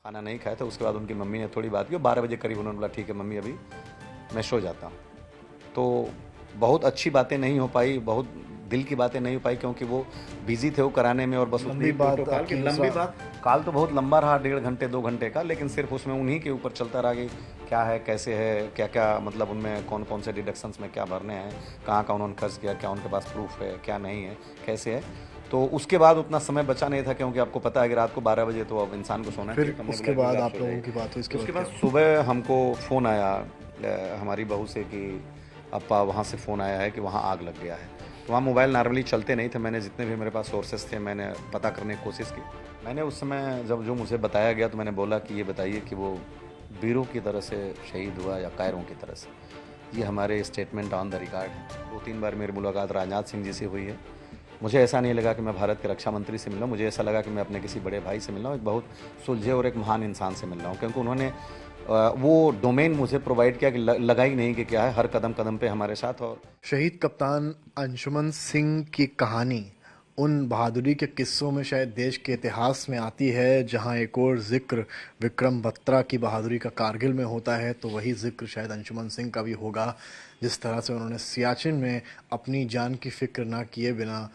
खाना नहीं खाया था। उसके बाद उनकी मम्मी ने थोड़ी बात की और 12 बजे करीब उन्होंने बोला ठीक है मम्मी अभी मैं सो जाता हूँ। तो बहुत अच्छी बातें नहीं हो पाई, बहुत दिल की बातें नहीं हो पाई क्योंकि वो बिजी थे वो कराने में और बस उतनी लंबी बात प्रोटोकॉल की आपकी लंबी बात। काल तो बहुत लंबा रहा, 1.5 घंटे 2 घंटे का, लेकिन सिर्फ उसमें उन्हीं के ऊपर चलता रहा कि क्या है कैसे है क्या क्या, मतलब उनमें कौन कौन से डिडक्शंस में क्या भरने हैं, कहाँ का उन्होंने खर्च किया, क्या उनके पास प्रूफ है क्या नहीं है कैसे है। तो उसके बाद उतना समय बचा नहीं था क्योंकि आपको पता है कि रात को 12 बजे तो अब इंसान को सोना फिर चाहिए, तो हमने उसके बोला बाद कि आप आप सो लोगों जाइए। की बात हुई, इसके उसके बाद बाद क्या हुआ? सुबह हमको फ़ोन आया हमारी बहू से कि अप्पा वहाँ से फ़ोन आया है कि वहाँ आग लग गया है। तो वहाँ मोबाइल नॉर्मली चलते नहीं थे, मैंने जितने भी मेरे पास सोर्सेस थे मैंने पता करने की कोशिश की। मैंने उस समय जब जो मुझे बताया गया तो मैंने बोला कि ये बताइए कि वो वीरों की तरह से शहीद हुआ या कायरों की तरह से। ये हमारे स्टेटमेंट ऑन द रिकॉर्ड है। 2-3 बार मेरी मुलाकात राजनाथ सिंह जी से हुई है। मुझे ऐसा नहीं लगा कि मैं भारत के रक्षा मंत्री से मिल रहा हूँ, मुझे ऐसा लगा कि मैं अपने किसी बड़े भाई से मिल रहा हूँ, एक बहुत सुलझे और एक महान इंसान से मिल रहा हूँ, क्योंकि उन्होंने वो डोमेन मुझे प्रोवाइड किया कि लगा ही नहीं कि क्या है, हर कदम कदम पे हमारे साथ। और शहीद कप्तान अंशुमन सिंह की कहानी उन बहादुरी के किस्सों में शायद देश के इतिहास में आती है जहां एक और जिक्र विक्रम बत्रा की बहादुरी का कारगिल में होता है, तो वही जिक्र शायद अंशुमन सिंह का भी होगा। जिस तरह से उन्होंने सियाचिन में अपनी जान की फिक्र ना किए बिना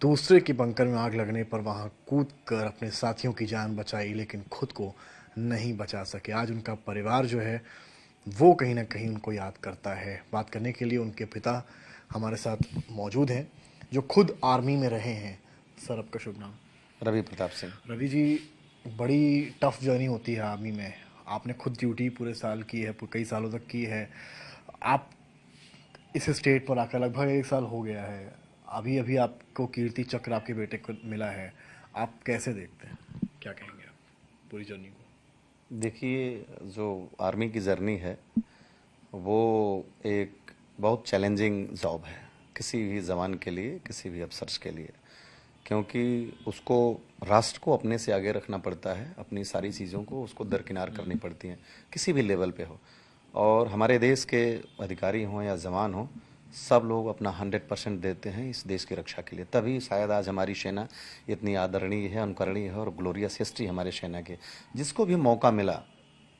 दूसरे की बंकर में आग लगने पर वहां कूद कर अपने साथियों की जान बचाई, लेकिन खुद को नहीं बचा सके। आज उनका परिवार जो है वो कहीं ना कहीं उनको याद करता है। बात करने के लिए उनके पिता हमारे साथ मौजूद हैं, जो खुद आर्मी में रहे हैं। सर, आपका शुभ नाम? रवि प्रताप सिंह। रवि जी, बड़ी टफ जर्नी होती है आर्मी में। आपने खुद ड्यूटी पूरे साल की है, कई सालों तक की है। आप इस स्टेट पर आकर लगभग 1 साल हो गया है। अभी अभी आपको कीर्ति चक्र आपके बेटे को मिला है। आप कैसे देखते हैं, क्या कहेंगे आप पूरी जर्नी को? देखिए, जो आर्मी की जर्नी है वो एक बहुत चैलेंजिंग जॉब है किसी भी जवान के लिए, किसी भी अफसर्स के लिए, क्योंकि उसको राष्ट्र को अपने से आगे रखना पड़ता है, अपनी सारी चीज़ों को उसको दरकिनार करनी पड़ती हैं किसी भी लेवल पे हो। और हमारे देश के अधिकारी हों या जवान हों, सब लोग अपना 100% देते हैं इस देश की रक्षा के लिए, तभी शायद आज हमारी सेना इतनी आदरणीय है, अनुकरणीय है और ग्लोरियस हिस्ट्री हमारे सेना के। जिसको भी मौका मिला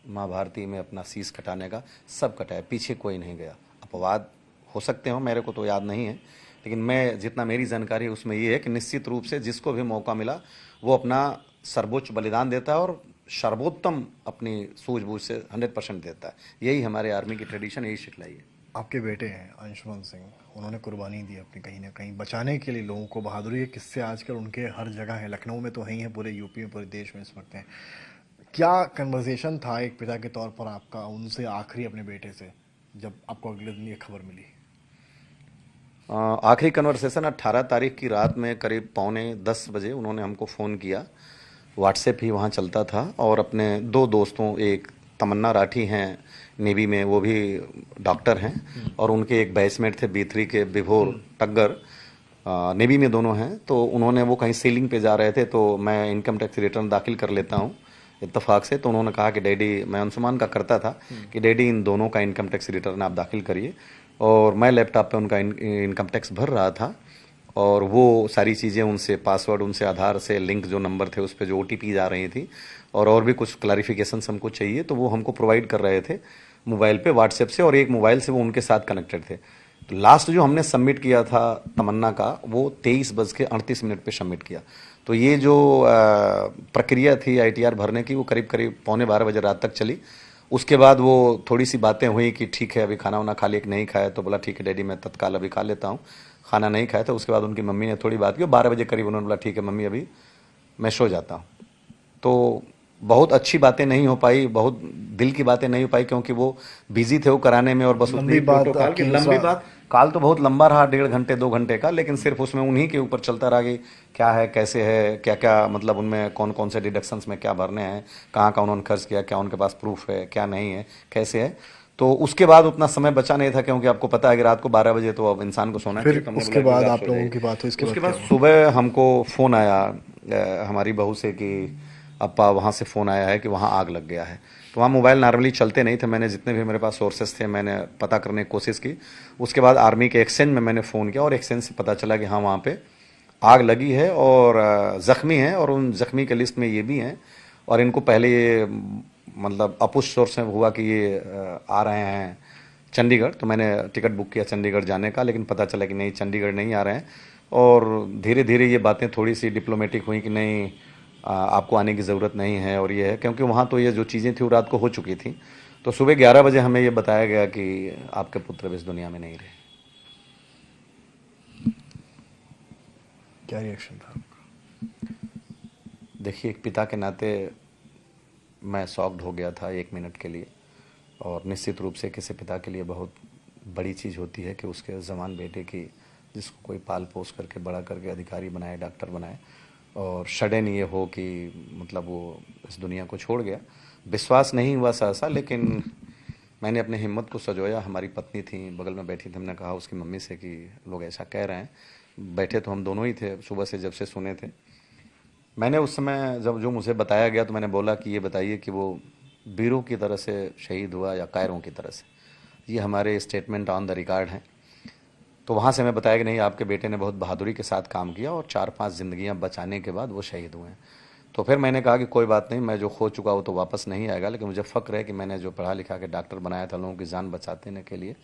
माँ भारती में अपना शीश कटाने का, सब कटाया, पीछे कोई नहीं गया। अपवाद हो सकते हो, मेरे को तो याद नहीं है, लेकिन मैं जितना मेरी जानकारी है उसमें ये है कि निश्चित रूप से जिसको भी मौका मिला वो अपना सर्वोच्च बलिदान देता है और सर्वोत्तम अपनी सूझबूझ से 100% देता है। यही हमारे आर्मी की ट्रेडिशन, यही सिखलाई है। आपके बेटे हैं अंशुमन सिंह, उन्होंने कुर्बानी दी अपनी कहीं ना कहीं बचाने के लिए लोगों को। बहादुरी के किस्से आजकल उनके हर जगह हैं, लखनऊ में तो हैं ही हैं, पूरे यूपी में, पूरे देश में इस वक्त हैं। क्या कन्वर्सेशन था एक पिता के तौर पर आपका उनसे आखिरी अपने बेटे से, जब आपको अगले दिन ये खबर मिली? आखिरी कन्वर्सेशन 18 तारीख की रात में करीब 9:45 बजे उन्होंने हमको फ़ोन किया। व्हाट्सएप ही वहाँ चलता था, और अपने दो दोस्तों, एक तमन्ना राठी हैं नेवी में, वो भी डॉक्टर हैं, और उनके एक बैचमेट थे B3 के विभोर टग्गर, नेवी में दोनों हैं। तो उन्होंने, वो कहीं सेलिंग पे जा रहे थे, तो मैं इनकम टैक्स रिटर्न दाखिल कर लेता हूँ इत्तेफाक से, तो उन्होंने कहा कि डैडी, मैं अंशुमान का करता था, कि डैडी इन दोनों का इनकम टैक्स रिटर्न आप दाखिल करिए। और मैं लैपटॉप पे उनका इनकम टैक्स भर रहा था, और वो सारी चीज़ें उनसे, पासवर्ड उनसे, आधार से लिंक जो नंबर थे उस पर जो OTP आ रही थी, और भी कुछ क्लैरिफिकेशन हमको चाहिए, तो वो हमको प्रोवाइड कर रहे थे मोबाइल पे व्हाट्सएप से, और एक मोबाइल से वो उनके साथ कनेक्टेड थे। तो लास्ट जो हमने सबमिट किया था तमन्ना का, वो 23:38 पे सबमिट किया। तो ये जो प्रक्रिया थी ITR भरने की, वो करीब करीब 11:15 बजे रात तक चली। उसके बाद वो थोड़ी सी बातें हुई कि ठीक है अभी खाना वाना खा लिया कि नहीं खाया, तो बोला ठीक है डैडी मैं तत्काल अभी खा लेता हूँ। खाना नहीं खाया था। उसके बाद उनकी मम्मी ने थोड़ी बात की और 12 बजे करीब उन्होंने बोला ठीक है मम्मी अभी मैं सो जाता हूँ। तो बहुत अच्छी बातें नहीं हो पाई, बहुत दिल की बातें नहीं हो पाई, क्योंकि वो बिजी थे वो कराने में और बस उतनी लंबी बात प्रोटोकॉल की आपकी लंबी बात। काल तो बहुत लंबा रहा, 1.5 घंटे 2 घंटे का, लेकिन सिर्फ उसमें उन्हीं के ऊपर चलता रहा कि क्या है कैसे है क्या क्या, मतलब उनमें कौन कौन से डिडक्शंस में क्या भरने हैं, कहाँ का उन्होंने खर्च किया, क्या उनके पास प्रूफ है क्या नहीं है कैसे है। तो उसके बाद उतना समय बचा नहीं था क्योंकि आपको पता है कि रात को 12 बजे तो अब इंसान को सोना चाहिए, फिर तो हमने उसके बोला कि बाद आप आप सो लोगों जाइए। की बात हुई, इसके उसके बाद बाद क्या हुआ? सुबह हमको फ़ोन आया हमारी बहू से कि अप्पा वहाँ से फ़ोन आया है कि वहाँ आग लग गया है। तो वहाँ मोबाइल नॉर्मली चलते नहीं थे, मैंने जितने भी मेरे पास सोर्सेस थे मैंने पता करने की कोशिश की। उसके बाद आर्मी के एक्सचेंज में मैंने फ़ोन किया और एक्सचेंज से पता चला कि हाँ वहाँ पे आग लगी है और ज़ख्मी हैं, और उन ज़ख्मी के लिस्ट में ये भी हैं और इनको पहले ये मतलब अपुष्ट सोर्स से हुआ कि ये आ रहे हैं चंडीगढ़, तो मैंने टिकट बुक किया चंडीगढ़ जाने का, लेकिन पता चला कि नहीं, चंडीगढ़ नहीं आ रहे हैं। और धीरे धीरे ये बातें थोड़ी सी डिप्लोमेटिक हुई कि नहीं, आपको आने की ज़रूरत नहीं है और ये है, क्योंकि वहाँ तो ये जो चीज़ें थी वो रात को हो चुकी थी। तो सुबह 11 बजे हमें ये बताया गया कि आपके पुत्र अब इस दुनिया में नहीं रहे। क्या रिएक्शन था आपका? देखिए, एक पिता के नाते मैं शॉक्ड हो गया था 1 मिनट के लिए। और निश्चित रूप से किसी पिता के लिए बहुत बड़ी चीज़ होती है कि उसके जवान बेटे की, जिसको कोई पाल पोस करके बड़ा करके अधिकारी बनाए, डॉक्टर बनाए, और सडन ये हो कि मतलब वो इस दुनिया को छोड़ गया। विश्वास नहीं हुआ सहसा, लेकिन मैंने अपनी हिम्मत को संजोया। हमारी पत्नी थी बगल में बैठी थी, हमने कहा उसकी मम्मी से कि लोग ऐसा कह रहे हैं। बैठे तो हम दोनों ही थे सुबह से, जब से सुने थे। मैंने उस समय जब जो मुझे बताया गया तो मैंने बोला कि ये बताइए कि वो वीरों की तरह से शहीद हुआ या कायरों की तरह से। ये हमारे स्टेटमेंट ऑन द रिकॉर्ड हैं। तो वहाँ से हमें बताया कि नहीं, आपके बेटे ने बहुत बहादुरी के साथ काम किया और 4-5 ज़िंदगियाँ बचाने के बाद वो शहीद हुए हैं। तो फिर मैंने कहा कि कोई बात नहीं, मैं जो खो चुका हूँ तो वापस नहीं आएगा, लेकिन मुझे फ़ख्र है कि मैंने जो पढ़ा लिखा के डॉक्टर बनाया था लोगों की जान बचाने के लिए,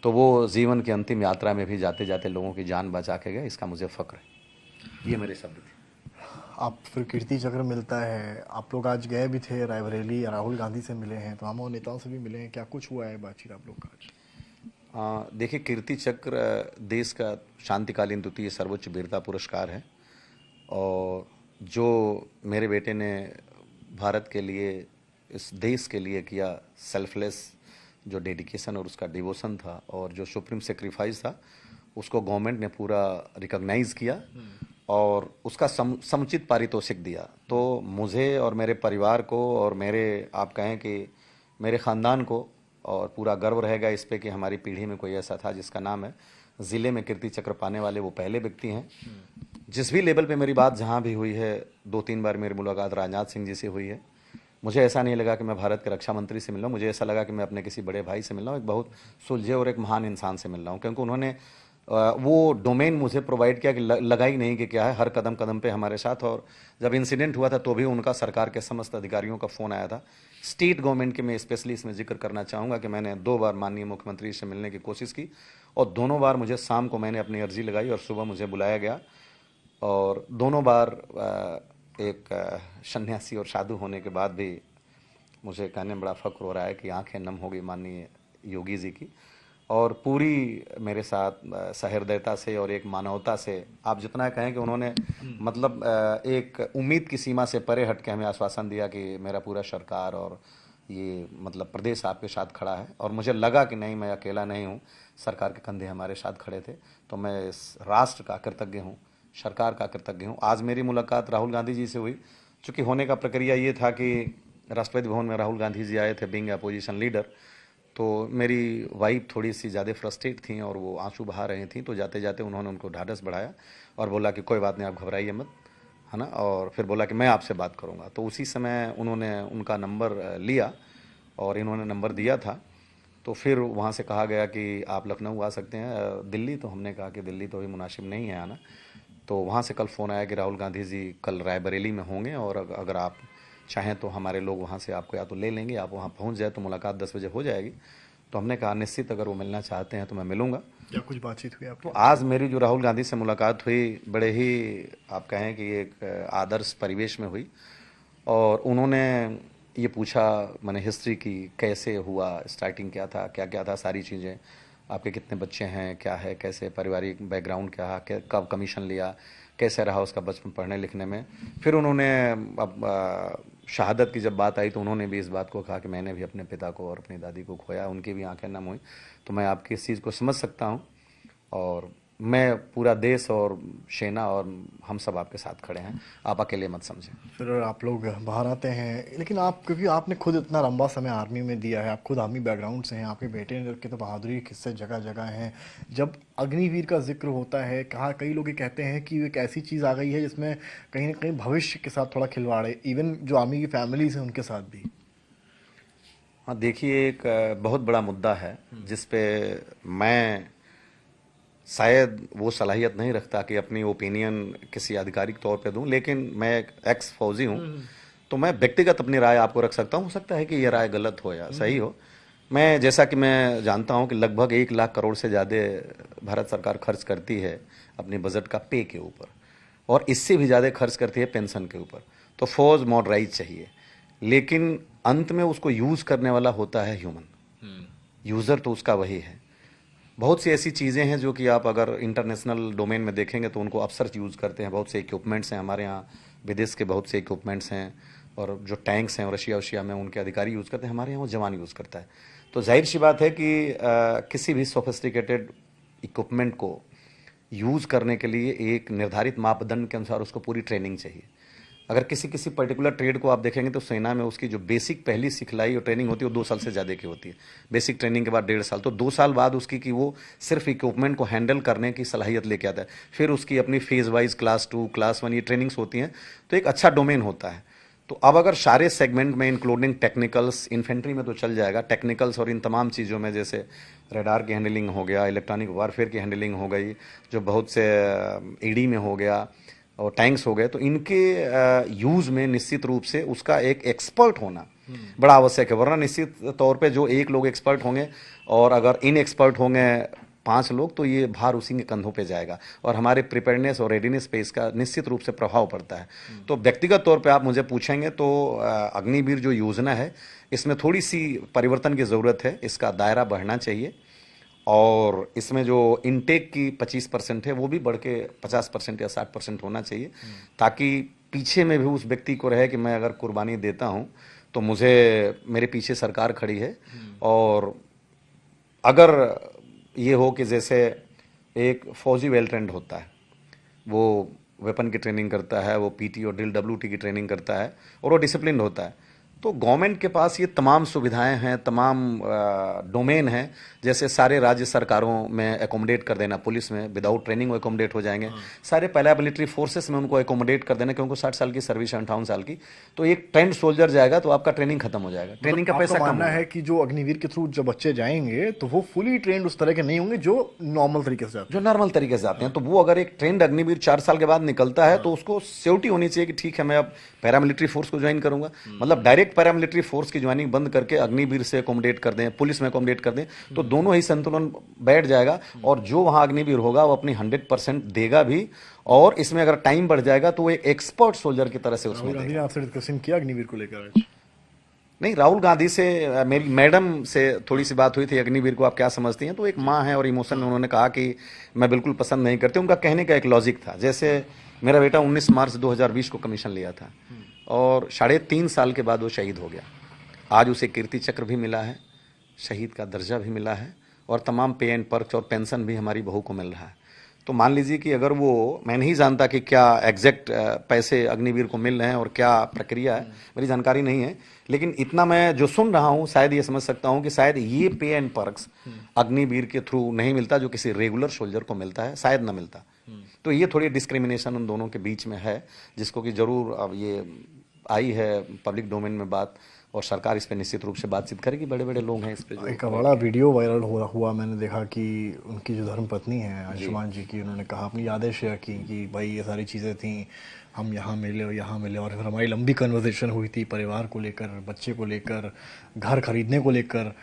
तो वो जीवन की अंतिम यात्रा में भी जाते जाते लोगों की जान बचा के गए, इसका मुझे फ़ख्र है। ये मेरे शब्द थे। आप फिर कीर्ति चक्र मिलता है, आप लोग आज गए भी थे रायबरेली, राहुल गांधी से मिले हैं, तमाम और नेताओं से भी मिले हैं, क्या कुछ हुआ है बातचीत आप लोग का आज? देखिए, कीर्ति चक्र देश का शांतिकालीन द्वितीय सर्वोच्च वीरता पुरस्कार है। और जो मेरे बेटे ने भारत के लिए, इस देश के लिए किया सेल्फलेस जो डेडिकेशन और उसका डिवोशन था और जो सुप्रीम सेक्रीफाइस था, उसको गवर्नमेंट ने पूरा रिकॉग्नाइज किया और उसका समुचित पारितोषिक दिया। तो मुझे और मेरे परिवार को और मेरे, आप कहें कि मेरे ख़ानदान को, और पूरा गर्व रहेगा इस पे कि हमारी पीढ़ी में कोई ऐसा था जिसका नाम है। ज़िले में कीर्ति चक्र पाने वाले वो पहले व्यक्ति हैं। जिस भी लेवल पे मेरी बात जहाँ भी हुई है, 2-3 बार मेरी मुलाकात राजनाथ सिंह जी से हुई है, मुझे ऐसा नहीं लगा कि मैं भारत के रक्षा मंत्री से मिल रहा हूँ। मुझे ऐसा लगा कि मैं अपने किसी बड़े भाई से मिल रहा हूँ, एक बहुत सुलझे और एक महान इंसान से मिल रहा हूँ, क्योंकि उन्होंने वो डोमेन मुझे प्रोवाइड किया कि लगा ही नहीं कि क्या है, हर कदम कदम पे हमारे साथ। और जब इंसिडेंट हुआ था तो भी उनका सरकार के समस्त अधिकारियों का फ़ोन आया था। स्टेट गवर्नमेंट के मैं स्पेशली इसमें जिक्र करना चाहूँगा कि मैंने 2 बार माननीय मुख्यमंत्री से मिलने की कोशिश की, और दोनों बार मुझे शाम को मैंने अपनी अर्जी लगाई और सुबह मुझे बुलाया गया। और दोनों बार एक सन्यासी और साधु होने के बाद भी मुझे कहने में बड़ा फ़ख्र हो रहा है कि आंखें नम हो गई माननीय योगी जी की। और पूरी मेरे साथ सहृदयता से और एक मानवता से, आप जितना कहें कि उन्होंने मतलब एक उम्मीद की सीमा से परे हट के हमें आश्वासन दिया कि मेरा पूरा सरकार और ये मतलब प्रदेश आपके साथ खड़ा है। और मुझे लगा कि नहीं, मैं अकेला नहीं हूँ, सरकार के कंधे हमारे साथ खड़े थे। तो मैं इस राष्ट्र का कृतज्ञ हूँ, सरकार का कृतज्ञ हूँ। आज मेरी मुलाकात राहुल गांधी जी से हुई। चूँकि होने का प्रक्रिया ये था कि राष्ट्रपति भवन में राहुल गांधी जी आए थे बीइंग अपोजिशन लीडर। तो मेरी वाइफ थोड़ी सी ज़्यादा फ्रस्ट्रेट थी और वो आंसू बहा रही थी। तो जाते जाते उन्होंने उनको ढाढ़स बढ़ाया और बोला कि कोई बात नहीं, आप घबराइए मत, है ना। और फिर बोला कि मैं आपसे बात करूंगा। तो उसी समय उन्होंने उनका नंबर लिया और इन्होंने नंबर दिया था। तो फिर वहाँ से कहा गया कि आप लखनऊ आ सकते हैं, दिल्ली। तो हमने कहा कि दिल्ली तो अभी मुनासिब नहीं है आना। तो वहाँ से कल फ़ोन आया कि राहुल गांधी जी कल रायबरेली में होंगे और अगर आप चाहें तो हमारे लोग वहाँ से आपको या तो ले लेंगे, आप वहाँ पहुँच जाए तो मुलाकात 10 बजे हो जाएगी। तो हमने कहा निश्चित, अगर वो मिलना चाहते हैं तो मैं मिलूँगा। क्या कुछ बातचीत हुई तो आपकी? आज मेरी जो राहुल गांधी से मुलाकात हुई, बड़े ही आप कहें कि एक आदर्श परिवेश में हुई। और उन्होंने ये पूछा मैंने हिस्ट्री की, कैसे हुआ, स्टार्टिंग क्या था, क्या क्या था, सारी चीज़ें, आपके कितने बच्चे हैं, क्या है, कैसे पारिवारिक बैकग्राउंड क्या है, कब कमीशन लिया, कैसे रहा उसका बचपन पढ़ने लिखने में। फिर उन्होंने अब शहादत की जब बात आई तो उन्होंने भी इस बात को कहा कि मैंने भी अपने पिता को और अपनी दादी को खोया, उनकी भी आंखें नम हुई। तो मैं आपकी इस चीज़ को समझ सकता हूँ और मैं, पूरा देश और सेना और हम सब आपके साथ खड़े हैं, आप अकेले मत समझें। फिर आप लोग बाहर आते हैं, लेकिन आप, क्योंकि आपने खुद इतना लंबा समय आर्मी में दिया है, आप खुद आर्मी बैकग्राउंड से हैं, आपके बेटे के तो बहादुरी के किस्से जगह जगह हैं। जब अग्निवीर का जिक्र होता है, कहा कई लोग ये कहते हैं कि एक ऐसी चीज़ आ गई है जिसमें कहीं ना कहीं भविष्य के साथ थोड़ा खिलवाड़ है, इवन जो आर्मी की फैमिलीज हैं उनके साथ भी। हाँ, देखिए, एक बहुत बड़ा मुद्दा है जिस पे मैं शायद वो सलाहियत नहीं रखता कि अपनी ओपिनियन किसी आधिकारिक तौर पे दूं, लेकिन मैं एक एक्स फौजी हूं। तो मैं व्यक्तिगत अपनी राय आपको रख सकता हूँ, हो सकता है कि यह राय गलत हो या सही हो। मैं जैसा कि मैं जानता हूँ कि लगभग 1 लाख करोड़ से ज़्यादा भारत सरकार खर्च करती है अपने बजट का पे के ऊपर, और इससे भी ज़्यादा खर्च करती है पेंशन के ऊपर। तो फौज मॉडराइज चाहिए, लेकिन अंत में उसको यूज़ करने वाला होता है ह्यूमन, यूज़र तो उसका वही है। बहुत सी ऐसी चीज़ें हैं जो कि आप अगर इंटरनेशनल डोमेन में देखेंगे तो उनको अफसर यूज़ करते हैं। बहुत से इक्विपमेंट्स हैं हमारे यहाँ, विदेश के बहुत से इक्विपमेंट्स हैं, और जो टैंक्स हैं रशिया वशिया में उनके अधिकारी यूज़ करते हैं, हमारे यहाँ वो जवान यूज़ करता है। तो जाहिर सी बात है कि किसी भी सोफिस्टिकेटेड इक्विपमेंट को यूज़ करने के लिए एक निर्धारित मापदंड के अनुसार उसको पूरी ट्रेनिंग चाहिए। अगर किसी किसी पर्टिकुलर ट्रेड को आप देखेंगे तो सेना में उसकी जो बेसिक पहली सिखलाई और ट्रेनिंग होती है वो 2 साल से ज़्यादा की होती है। बेसिक ट्रेनिंग के बाद 1.5 साल, तो 2 साल बाद उसकी कि वो सिर्फ इक्विपमेंट को हैंडल करने की सलाहियत लेके आता है। फिर उसकी अपनी फेज वाइज क्लास 2 क्लास 1 ये ट्रेनिंग्स होती हैं, तो एक अच्छा डोमेन होता है। तो अब अगर सारे सेगमेंट में इंक्लूडिंग टेक्निकल्स, इन्फेंट्री में तो चल जाएगा, टेक्निकल्स और इन तमाम चीज़ों में जैसे रडार की हैंडलिंग हो गया, इलेक्ट्रॉनिक वारफेयर की हैंडलिंग हो गई, जो बहुत से ईडी में हो गया और टैंक्स हो गए, तो इनके यूज़ में निश्चित रूप से उसका एक एक्सपर्ट होना बड़ा आवश्यक है। वरना निश्चित तौर पे जो एक लोग एक्सपर्ट होंगे और अगर इन एक्सपर्ट होंगे 5 लोग, तो ये भार उसी के कंधों पे जाएगा और हमारे प्रिपेयरनेस और रेडीनेस पे इसका निश्चित रूप से प्रभाव पड़ता है। तो व्यक्तिगत तौर पे आप मुझे पूछेंगे तो अग्निवीर जो योजना है इसमें थोड़ी सी परिवर्तन की ज़रूरत है, इसका दायरा बढ़ना चाहिए, और इसमें जो इनटेक की 25% है वो भी बढ़ के 50% या 60% होना चाहिए, ताकि पीछे में भी उस व्यक्ति को रहे कि मैं अगर कुर्बानी देता हूँ तो मुझे मेरे पीछे सरकार खड़ी है। और अगर ये हो कि जैसे एक फौजी वेल ट्रेंड होता है, वो वेपन की ट्रेनिंग करता है, वो पीटी और ड्रिल डब्ल्यूटी की ट्रेनिंग करता है और वो डिसिप्लिन होता है, तो गवर्नमेंट के पास ये तमाम सुविधाएं हैं, तमाम डोमेन हैं। जैसे सारे राज्य सरकारों में एकोमोडेट कर देना, पुलिस में विदाउट ट्रेनिंग वो एकोमोडेट हो जाएंगे। सारे पैरामिलिट्री फोर्सेस में उनको एकोमोडेट कर देना, क्योंकि 60 साल की सर्विस, 58 साल की, तो एक ट्रेंड सोल्जर जाएगा तो आपका ट्रेनिंग खत्म हो जाएगा, ट्रेनिंग का पैसा कम मानना होगा। है कि जो अग्निवीर के थ्रू जब बच्चे जाएंगे तो वो फुली ट्रेंड उस तरह के नहीं होंगे जो नॉर्मल तरीके से आते जो नॉर्मल तरीके से आते हैं, तो वो अगर एक ट्रेंड अग्निवीर 4 साल के बाद निकलता है तो उसको सिक्योरिटी होनी चाहिए कि ठीक है मैं अब पैरामिलिट्री फोर्स को ज्वाइन करूंगा। मतलब डायरेक्ट पैरामिलिट्री फोर्स की ज्वाइनिंग बंद करके अग्निवीर से अकोमोडेट कर दें, पुलिस में अकोमोडेट कर दें, तो दोनों ही संतुलन बैठ जाएगा और जो वहां अग्निवीर होगा वो अपनी 100% देगा भी, और इसमें अगर टाइम बढ़ जाएगा तो वो एक एक्सपर्ट सोल्जर की तरह से उसमें राहुल गांधी ने देगा। आपसे डिस्कशन किया अग्निवीर को लेकर आज? नहीं, राहुल गांधी से मेरी मैडम से थोड़ी सी बात हुई थी, अग्निवीर को आप क्या समझती हैं, तो एक माँ है और इमोशन में उन्होंने कहा कि मैं बिल्कुल पसंद नहीं करती। उनका कहने का एक लॉजिक था, जैसे मेरा बेटा 19 मार्च 2020 को कमीशन लिया था और 3.5 साल के बाद वो शहीद हो गया। आज उसे कीर्ति चक्र भी मिला है, शहीद का दर्जा भी मिला है, और तमाम पे एंड पर्क्स और पेंशन भी हमारी बहू को मिल रहा है। तो मान लीजिए कि अगर वो, मैं नहीं जानता कि क्या एग्जैक्ट पैसे अग्निवीर को मिल रहे हैं और क्या प्रक्रिया है, मेरी जानकारी नहीं है, लेकिन इतना मैं जो सुन रहा हूँ शायद ये समझ सकता हूँ कि शायद ये पे एंड पर्क्स अग्निवीर के थ्रू नहीं मिलता जो किसी रेगुलर सोल्जर को मिलता है, शायद ना मिलता। तो ये थोड़ी डिस्क्रिमिनेशन उन दोनों के बीच में है, जिसको कि जरूर अब ये आई है पब्लिक डोमेन में बात, और सरकार इस पर निश्चित रूप से बातचीत करेगी। बड़े बड़े लोग हैं इस पे जो एक बड़ा वीडियो वायरल हुआ मैंने देखा कि उनकी जो धर्मपत्नी है अंशुमान जी की, उन्होंने कहा, अपनी यादें शेयर की कि भाई ये सारी चीज़ें थी, हम यहाँ मिले और यहाँ मिले, और फिर हमारी लंबी कन्वर्सेशन हुई थी परिवार को लेकर, बच्चे को लेकर, घर खरीदने को लेकर।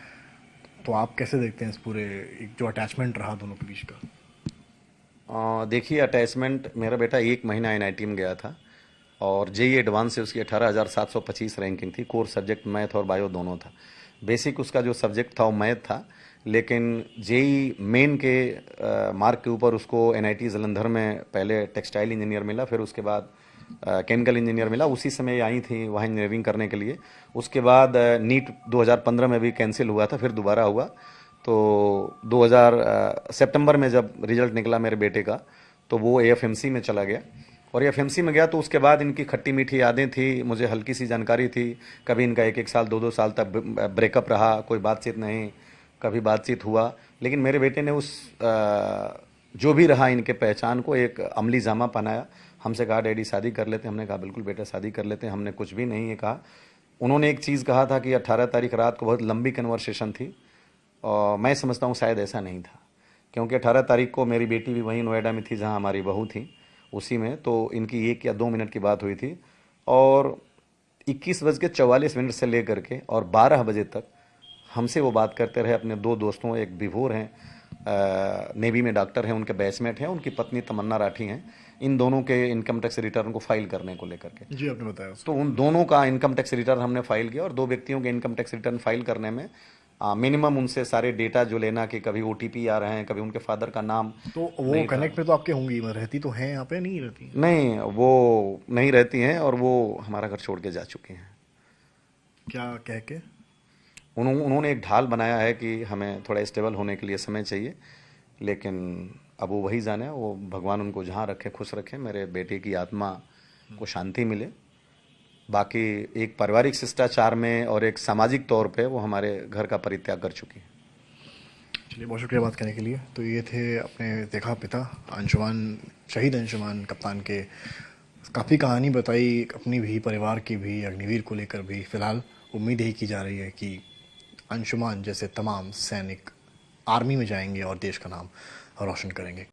तो आप कैसे देखते हैं इस पूरे एक जो अटैचमेंट रहा दोनों के बीच का? देखिए, अटैचमेंट, मेरा बेटा 1 महीना एनआईटी में गया था और जेई एडवांस से उसकी 18,725 रैंकिंग थी। कोर सब्जेक्ट मैथ और बायो दोनों था। बेसिक उसका जो सब्जेक्ट था वो मैथ था, लेकिन जेई मेन के मार्क के ऊपर उसको एनआईटी जालंधर में पहले टेक्सटाइल इंजीनियर मिला, फिर उसके बाद केमिकल इंजीनियर मिला। उसी समय आई थी वहाँ इंजीनियरिंग करने के लिए। उसके बाद नीट 2015 में भी कैंसिल हुआ था, फिर दोबारा हुआ। तो 2000 सितंबर में जब रिजल्ट निकला मेरे बेटे का, तो वो एएफएमसी में चला गया, और एएफएमसी में गया तो उसके बाद इनकी खट्टी मीठी यादें थी, मुझे हल्की सी जानकारी थी। कभी इनका 1-1 साल 2-2 साल तक ब्रेकअप रहा, कोई बातचीत नहीं, कभी बातचीत हुआ। लेकिन मेरे बेटे ने उस जो भी रहा इनके पहचान को एक अमली जामा पहनाया। हमसे कहा डैडी शादी कर लेते हैं। हमने कहा बिल्कुल बेटा शादी कर लेते हैं, हमने कुछ भी नहीं है कहा। उन्होंने एक चीज़ कहा था कि 18 तारीख रात को बहुत लंबी कन्वर्सेशन थी, और मैं समझता हूँ शायद ऐसा नहीं था, क्योंकि 18 तारीख को मेरी बेटी भी वहीं नोएडा में थी जहाँ हमारी बहू थी, उसी में। तो इनकी 1 या 2 मिनट की बात हुई थी, और 21:44 से लेकर के और 12 बजे तक हमसे वो बात करते रहे। अपने दो दोस्तों, एक विभोर हैं, नेवी में डॉक्टर हैं, उनके बैचमेट हैं, उनकी पत्नी तमन्ना राठी हैं, इन दोनों के इनकम टैक्स रिटर्न को फाइल करने को लेकर के। जी, आपने बताया। तो उन दोनों का इनकम टैक्स रिटर्न हमने फाइल किया और दो व्यक्तियों के इनकम टैक्स रिटर्न फाइल करने में मिनिमम उनसे सारे डेटा जो लेना, कि कभी ओटीपी आ रहे हैं, कभी उनके फादर का नाम तो वो कनेक्ट में तो आपके होंगी, रहती तो हैं यहाँ पे, नहीं रहती? नहीं, वो नहीं रहती हैं और वो हमारा घर छोड़ के जा चुकी हैं। क्या कह के? उन्होंने एक ढाल बनाया है कि हमें थोड़ा स्टेबल होने के लिए समय चाहिए, लेकिन अब वो वही जाने, वो भगवान उनको जहाँ रखे खुश रखे, मेरे बेटे की आत्मा को शांति मिले। बाकी एक पारिवारिक शिष्टाचार में और एक सामाजिक तौर पे वो हमारे घर का परित्याग कर चुकी है। चलिए, बहुत शुक्रिया बात करने के लिए। तो ये थे अपने देखा पिता अंशुमान, शहीद अंशुमान कप्तान के काफ़ी कहानी बताई, अपनी भी, परिवार की भी, अग्निवीर को लेकर भी। फिलहाल उम्मीद यही की जा रही है कि अंशुमान जैसे तमाम सैनिक आर्मी में जाएंगे और देश का नाम रोशन करेंगे।